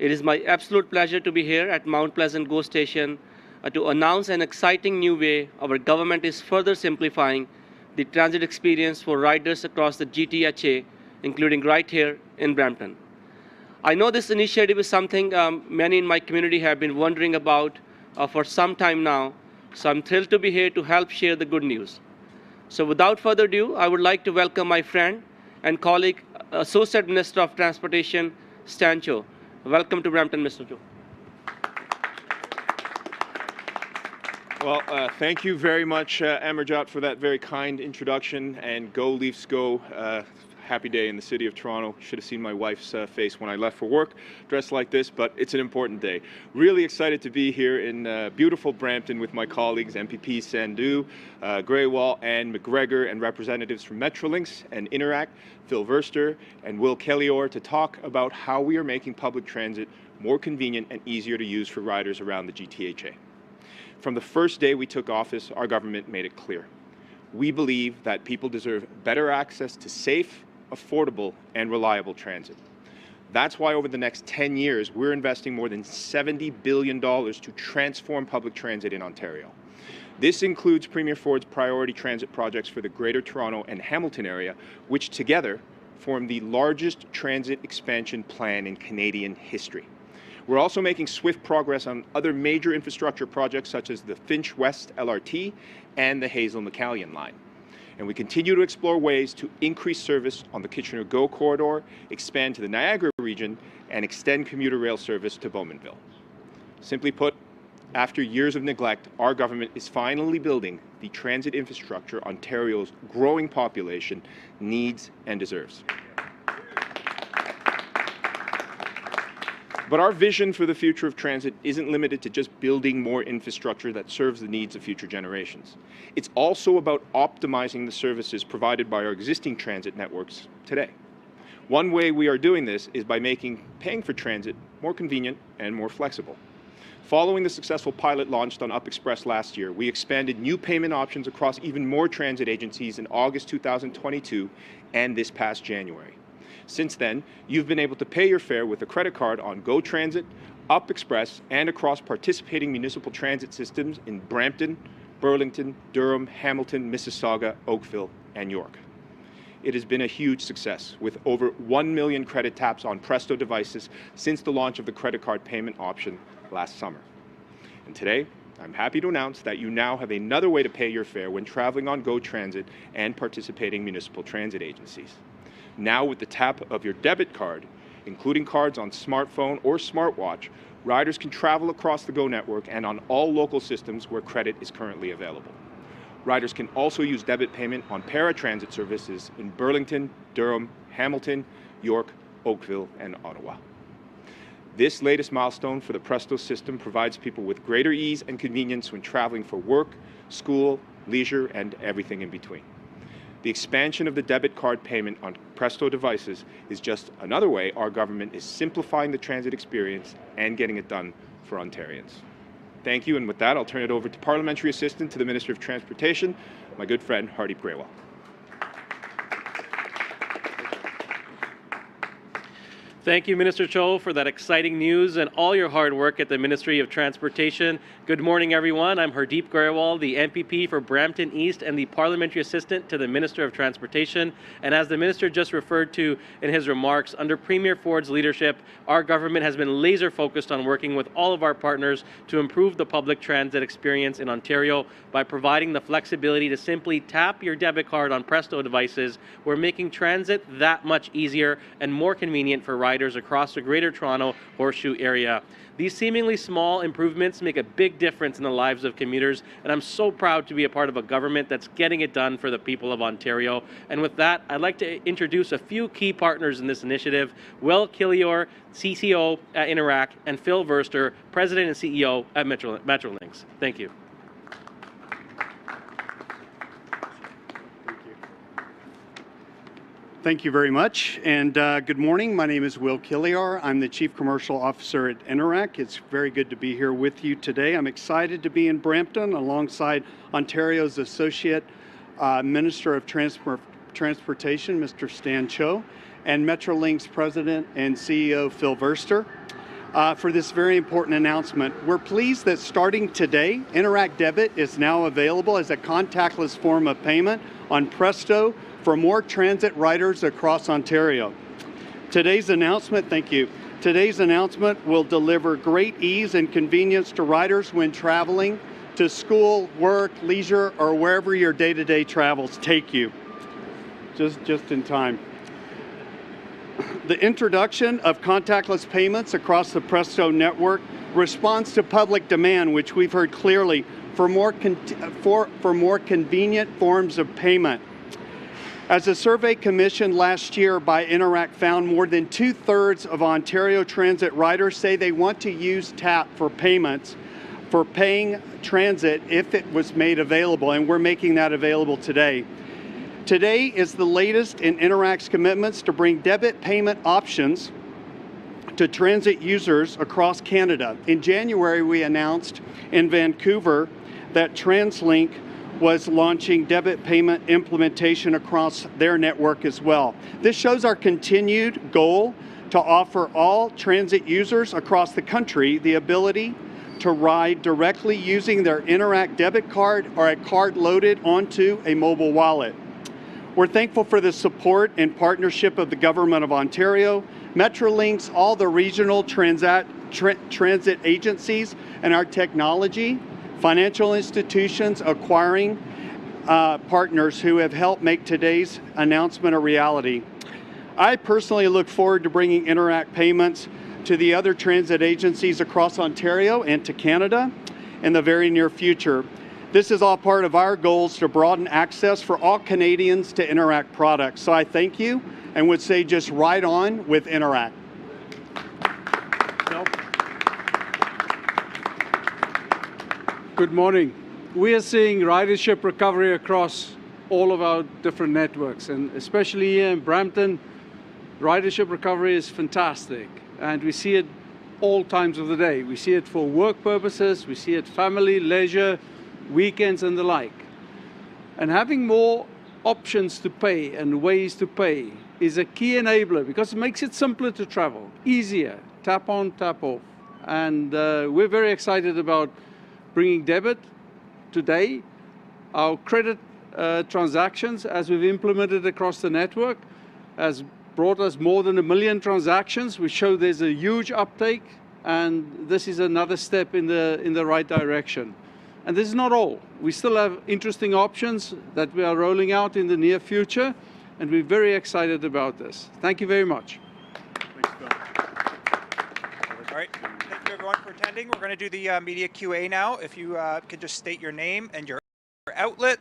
It is my absolute pleasure to be here at Mount Pleasant GO Station to announce an exciting new way our government is further simplifying the transit experience for riders across the GTHA, including right here in Brampton. I know this initiative is something many in my community have been wondering about for some time now, so I'm thrilled to be here to help share the good news. So without further ado, I would like to welcome my friend and colleague, Associate Minister of Transportation, Stan Cho. Welcome to Brampton, Mr. Cho. Well, thank you very much, Amarjot, for that very kind introduction, and go Leafs go. Happy day in the city of Toronto. Should have seen my wife's face when I left for work, dressed like this, but it's an important day. Really excited to be here in beautiful Brampton with my colleagues, MPP Sandhu, Grewal, and McGregor, and representatives from Metrolinx and Interact, Phil Verster, and Will Kellior, to talk about how we are making public transit more convenient and easier to use for riders around the GTHA. From the first day we took office, our government made it clear. We believe that people deserve better access to safe, affordable, and reliable transit. That's why over the next 10 years, we're investing more than $70 billion to transform public transit in Ontario. This includes Premier Ford's priority transit projects for the Greater Toronto and Hamilton area, which together form the largest transit expansion plan in Canadian history. We're also making swift progress on other major infrastructure projects such as the Finch West LRT and the Hazel-McCallion line. And we continue to explore ways to increase service on the Kitchener-Go corridor, expand to the Niagara region, and extend commuter rail service to Bowmanville. Simply put, after years of neglect, our government is finally building the transit infrastructure Ontario's growing population needs and deserves. But our vision for the future of transit isn't limited to just building more infrastructure that serves the needs of future generations. It's also about optimizing the services provided by our existing transit networks today. One way we are doing this is by making paying for transit more convenient and more flexible. Following the successful pilot launched on Up Express last year, we expanded new payment options across even more transit agencies in August 2022 and this past January. Since then, you've been able to pay your fare with a credit card on GO Transit, Up Express, and across participating municipal transit systems in Brampton, Burlington, Durham, Hamilton, Mississauga, Oakville, and York. It has been a huge success, with over 1 million credit taps on Presto devices since the launch of the credit card payment option last summer. And today, I'm happy to announce that you now have another way to pay your fare when traveling on GO Transit and participating municipal transit agencies. Now, with the tap of your debit card, including cards on smartphone or smartwatch, riders can travel across the GO network and on all local systems where credit is currently available. Riders can also use debit payment on paratransit services in Burlington, Durham, Hamilton, York, Oakville, and Ottawa. This latest milestone for the Presto system provides people with greater ease and convenience when traveling for work, school, leisure, and everything in between. The expansion of the debit card payment on Presto devices is just another way our government is simplifying the transit experience and getting it done for Ontarians. Thank you, and with that, I'll turn it over to Parliamentary Assistant to the Minister of Transportation, my good friend Hardeep Grewal. Thank you, Minister Cho, for that exciting news and all your hard work at the Ministry of Transportation. Good morning, everyone. I'm Hardeep Grewal, the MPP for Brampton East and the Parliamentary Assistant to the Minister of Transportation. And as the Minister just referred to in his remarks, under Premier Ford's leadership, our government has been laser focused on working with all of our partners to improve the public transit experience in Ontario by providing the flexibility to simply tap your debit card on Presto devices. We're making transit that much easier and more convenient for riders across the Greater Toronto Horseshoe area. These seemingly small improvements make a big difference in the lives of commuters, and I'm so proud to be a part of a government that's getting it done for the people of Ontario. And with that, I'd like to introduce a few key partners in this initiative: Will Kellior, CCO at Interact, and Phil Verster, President and CEO at Metrolinx. Thank you. Thank you very much, and good morning. My name is Will Kellior. I'm the Chief Commercial Officer at Interact. It's very good to be here with you today. I'm excited to be in Brampton alongside Ontario's Associate Minister of Transportation, Mr. Stan Cho, and Metrolinx President and CEO Phil Verster. for this very important announcement. We're pleased that starting today, Interac Debit is now available as a contactless form of payment on Presto for more transit riders across Ontario. Today's announcement, thank you. Today's announcement will deliver great ease and convenience to riders when traveling to school, work, leisure, or wherever your day-to-day travels take you. Just in time. The introduction of contactless payments across the Presto network responds to public demand, which we've heard clearly, for more convenient forms of payment. As a survey commissioned last year by Interac found, more than 2/3 of Ontario transit riders say they want to use TAP for payments for paying transit if it was made available, and we're making that available today. Today is the latest in Interac's commitments to bring debit payment options to transit users across Canada. In January, we announced in Vancouver that TransLink was launching debit payment implementation across their network as well. This shows our continued goal to offer all transit users across the country the ability to ride directly using their Interac debit card or a card loaded onto a mobile wallet. We're thankful for the support and partnership of the Government of Ontario, Metrolinx, all the regional transit agencies, and our technology, financial institutions, acquiring partners who have helped make today's announcement a reality. I personally look forward to bringing Interac payments to the other transit agencies across Ontario and to Canada in the very near future. This is all part of our goals to broaden access for all Canadians to Interac products. So I thank you and would say just ride on with Interac. Good morning. We are seeing ridership recovery across all of our different networks, and especially here in Brampton, ridership recovery is fantastic, and we see it all times of the day. We see it for work purposes, we see it family, leisure, weekends and the like. And having more options to pay and ways to pay is a key enabler because it makes it simpler to travel, easier, tap on, tap off. And we're very excited about bringing debit today. Our credit transactions, as we've implemented across the network, has brought us more than 1 million transactions. We show there's a huge uptake, and this is another step in the right direction. And this is not all. We still have interesting options that we are rolling out in the near future, and we're very excited about this. Thank you very much. Thanks, Bill. All right. Thank you, everyone, for attending. We're going to do the media Q&A now. If you could just state your name and your outlet.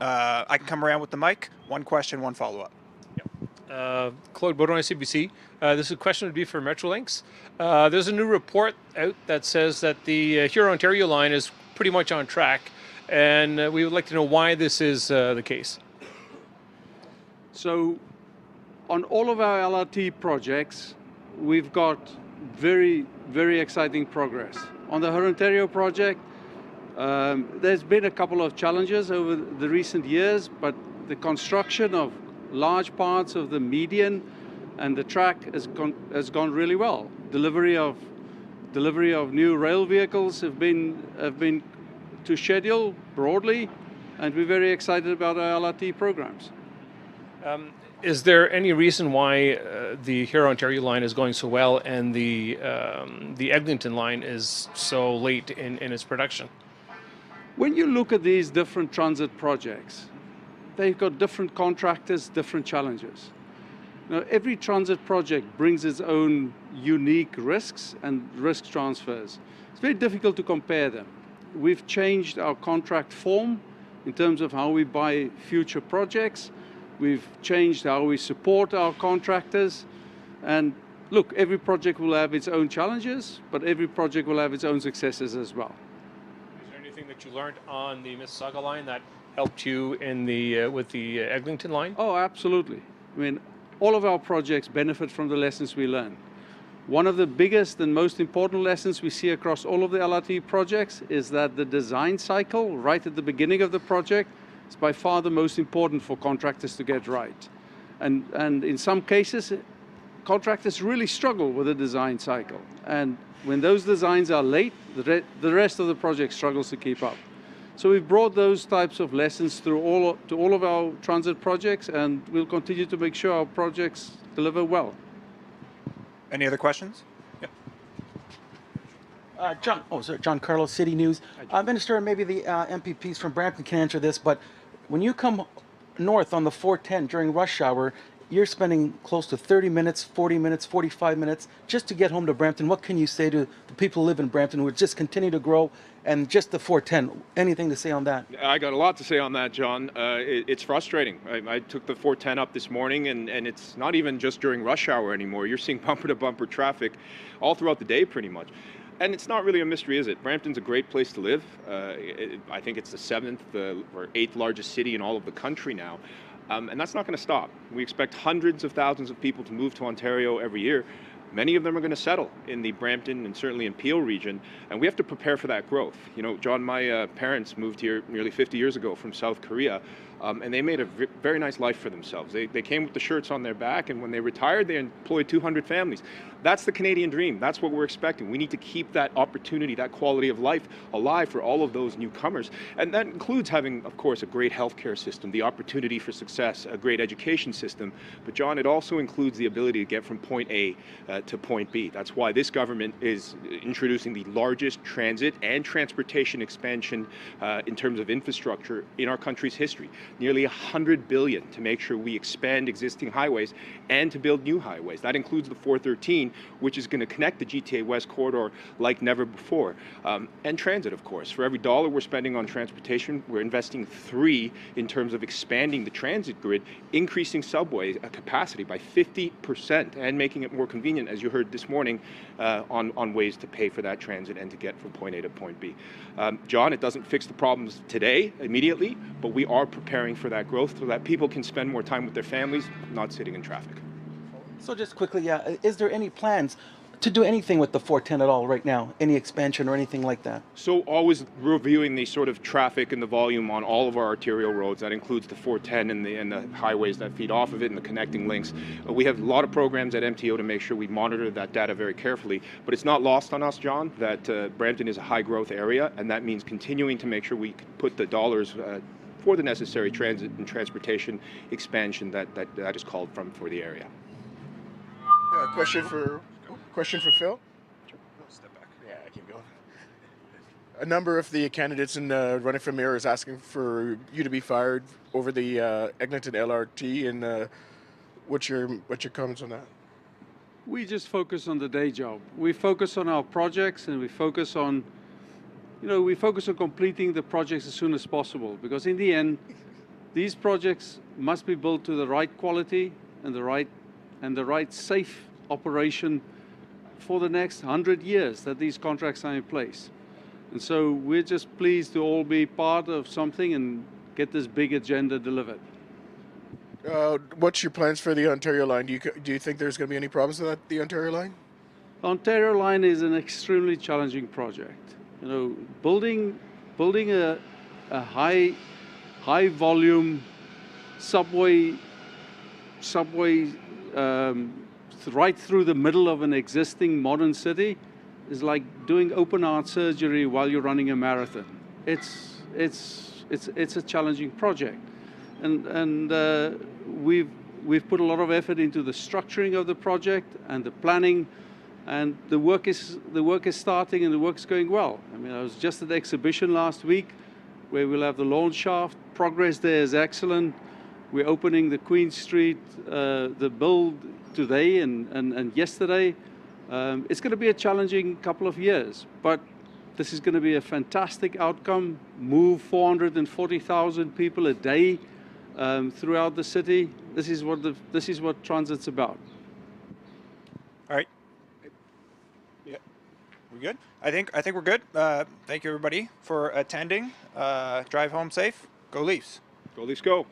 I can come around with the mic. One question, one follow-up. Claude Baudon, CBC. This question would be for Metrolinx. There's a new report out that says that the Huron-Ontario line is pretty much on track, and we would like to know why this is the case. So on all of our LRT projects, we've got very, very exciting progress. On the Huron-Ontario project, there's been a couple of challenges over the recent years, but the construction of large parts of the median and the track has gone really well. Delivery of new rail vehicles have been to schedule broadly, and we're very excited about our LRT programs. Is there any reason why the Huron-Ontario line is going so well and the Eglinton line is so late in its production? When you look at these different transit projects, they've got different contractors, different challenges. Now, every transit project brings its own unique risks and risk transfers. It's very difficult to compare them. We've changed our contract form in terms of how we buy future projects. We've changed how we support our contractors. And look, every project will have its own challenges, but every project will have its own successes as well. Is there anything that you learned on the Mississauga line that helped you in with the Eglinton line? Oh, absolutely. I mean, all of our projects benefit from the lessons we learn. One of the biggest and most important lessons we see across all of the LRT projects is that the design cycle, right at the beginning of the project, is by far the most important for contractors to get right. And in some cases, contractors really struggle with the design cycle. And when those designs are late, the rest of the project struggles to keep up. So we've brought those types of lessons through all of our transit projects, and we'll continue to make sure our projects deliver well. Any other questions? John Carlos, City News. Minister, maybe the MPPs from Brampton can answer this, but when you come north on the 410 during rush hour, you're spending close to 30 minutes, 40 minutes, 45 minutes just to get home to Brampton. What can you say to the people who live in Brampton who just continue to grow, and just the 410? Anything to say on that? I got a lot to say on that, John. It's frustrating. I took the 410 up this morning, and it's not even just during rush hour anymore. You're seeing bumper-to-bumper traffic all throughout the day pretty much. And it's not really a mystery, is it? Brampton's a great place to live. I think it's the 7th or 8th largest city in all of the country now. And that's not going to stop. We expect hundreds of thousands of people to move to Ontario every year. Many of them are going to settle in the Brampton and certainly in Peel region, and we have to prepare for that growth. You know, John, my parents moved here nearly 50 years ago from South Korea, and they made a very nice life for themselves. They came with the shirts on their back, and when they retired, they employed 200 families. That's the Canadian dream. That's what we're expecting. We need to keep that opportunity, that quality of life alive for all of those newcomers. And that includes having, of course, a great healthcare system, the opportunity for success, a great education system. But John, it also includes the ability to get from point A to point B. That's why this government is introducing the largest transit and transportation expansion in terms of infrastructure in our country's history. Nearly $100 billion to make sure we expand existing highways and to build new highways. That includes the 413, which is going to connect the GTA West corridor like never before. And transit, of course. For every dollar we're spending on transportation, we're investing 3 in terms of expanding the transit grid, increasing subway capacity by 50% and making it more convenient, as you heard this morning, on ways to pay for that transit and to get from point A to point B. John, it doesn't fix the problems today, immediately, but we are preparing for that growth so that people can spend more time with their families, not sitting in traffic. So just quickly, is there any plans to do anything with the 410 at all right now? Any expansion or anything like that? So always reviewing the sort of traffic and the volume on all of our arterial roads. That includes the 410 and the highways that feed off of it and the connecting links. We have a lot of programs at MTO to make sure we monitor that data very carefully. But it's not lost on us, John, that Brampton is a high growth area, and that means continuing to make sure we put the dollars for the necessary transit and transportation expansion that is called for the area. Question for Phil. Step back. Yeah, I keep going. A number of the candidates in running for mayor is asking for you to be fired over the Eglinton LRT, and what's your comments on that? We just focus on the day job. We focus on our projects, and we focus on completing the projects as soon as possible, because in the end, these projects must be built to the right quality and the right safe operation for the next 100 years that these contracts are in place. And so we're just pleased to all be part of something and get this big agenda delivered. What's your plans for the Ontario line? Do you think there's going to be any problems with the Ontario line? The Ontario line is an extremely challenging project. You know, building a high volume subway right through the middle of an existing modern city is like doing open heart surgery while you're running a marathon. It's a challenging project, and we've put a lot of effort into the structuring of the project and the planning, and the work is starting and the work's going well. I mean, I was just at the exhibition last week where we'll have the launch shaft. Progress there is excellent. We're opening the Queen Street, the build today and yesterday. It's going to be a challenging couple of years, but this is going to be a fantastic outcome. Move 440,000 people a day throughout the city. This is what transit's about. All right. Yeah. We good? I think we're good. Thank you everybody for attending. Drive home safe. Go Leafs. Go Leafs, go.